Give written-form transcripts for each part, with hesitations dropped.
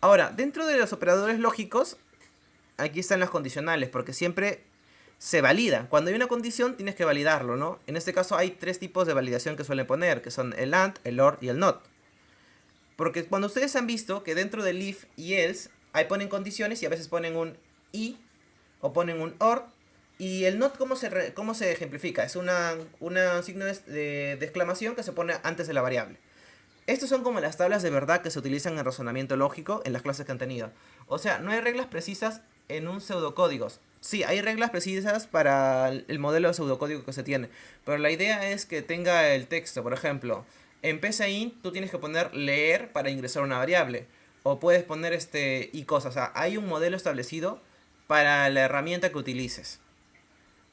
Ahora, dentro de los operadores lógicos, aquí están las condicionales, porque siempre se valida. Cuando hay una condición, tienes que validarlo, ¿no? En este caso hay tres tipos de validación que suelen poner, que son el AND, el OR y el NOT. Porque cuando ustedes han visto que dentro del if y else, ahí ponen condiciones y a veces ponen un y o ponen un or. Y el not, cómo se ejemplifica? Es un signo de exclamación que se pone antes de la variable. Estos son como las tablas de verdad que se utilizan en razonamiento lógico en las clases que han tenido. O sea, no hay reglas precisas en un pseudocódigos. Sí, hay reglas precisas para el modelo de pseudocódigo que se tiene. Pero la idea es que tenga el texto. Por ejemplo, en PCInt tú tienes que poner leer para ingresar una variable. O puedes poner y cosas. O sea, hay un modelo establecido para la herramienta que utilices.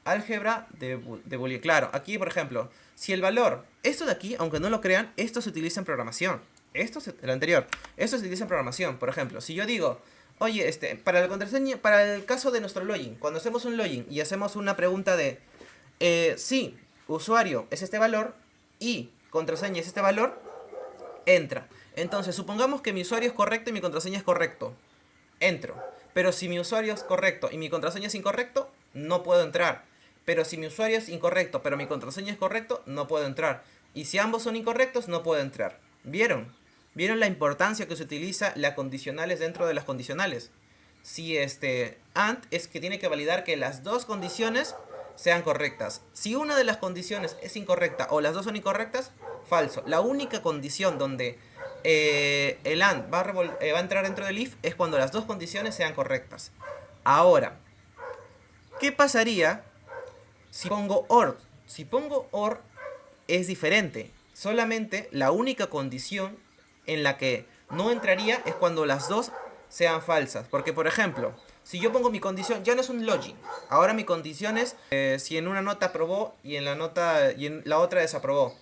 Álgebra de Boolean. Claro, aquí por ejemplo, si el valor, esto de aquí, aunque no lo crean, esto se utiliza en programación. El anterior, esto se utiliza en programación. Por ejemplo, si yo digo, oye, para la contraseña, para el caso de nuestro login, cuando hacemos un login y hacemos una pregunta de, si usuario es este valor y contraseña es este valor, entra. Entonces, supongamos que mi usuario es correcto y mi contraseña es correcto. Entro. Pero si mi usuario es correcto y mi contraseña es incorrecto, no puedo entrar. Pero si mi usuario es incorrecto, pero mi contraseña es correcto, no puedo entrar. Y si ambos son incorrectos, no puedo entrar. ¿Vieron? ¿Vieron la importancia que se utiliza las condicionales dentro de las condicionales? Si AND es que tiene que validar que las dos condiciones sean correctas. Si una de las condiciones es incorrecta o las dos son incorrectas, falso. La única condición donde el AND va a entrar dentro del if es cuando las dos condiciones sean correctas. Ahora, ¿qué pasaría si pongo OR? Si pongo OR es diferente. Solamente la única condición en la que no entraría es cuando las dos sean falsas. Porque, por ejemplo, si yo pongo mi condición, ya no es un login. Ahora mi condición es si en una nota aprobó y en la otra desaprobó.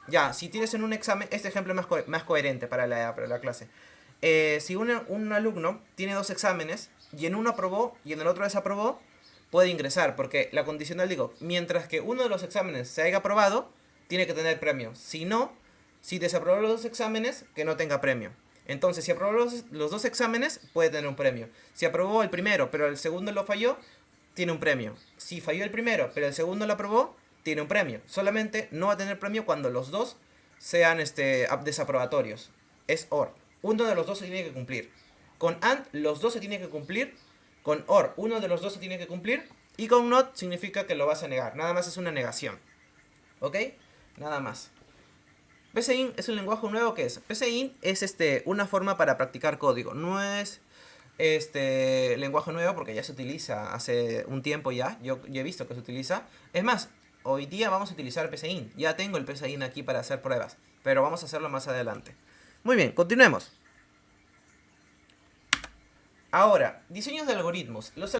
Ya, si tienes en un examen, este ejemplo es más coherente para la clase. Si un alumno tiene dos exámenes y en uno aprobó y en el otro desaprobó, puede ingresar, porque la condicional digo, mientras que uno de los exámenes se haya aprobado, tiene que tener premio. Si no, si desaprobó los dos exámenes, que no tenga premio. Entonces, si aprobó los dos exámenes, puede tener un premio. Si aprobó el primero, pero el segundo lo falló, tiene un premio. Si falló el primero, pero el segundo lo aprobó, tiene un premio. Solamente no va a tener premio cuando los dos sean desaprobatorios. Es OR. Uno de los dos se tiene que cumplir. Con AND, los dos se tienen que cumplir. Con OR, uno de los dos se tiene que cumplir. Y con NOT significa que lo vas a negar. Nada más es una negación. ¿Ok? Nada más. PCInt es un lenguaje nuevo que es. PCInt es una forma para practicar código. No es lenguaje nuevo porque ya se utiliza hace un tiempo ya. Yo he visto que se utiliza. Es más, hoy día vamos a utilizar PCInt. Ya tengo el PCInt aquí para hacer pruebas. Pero vamos a hacerlo más adelante. Muy bien, continuemos. Ahora, diseños de algoritmos. Los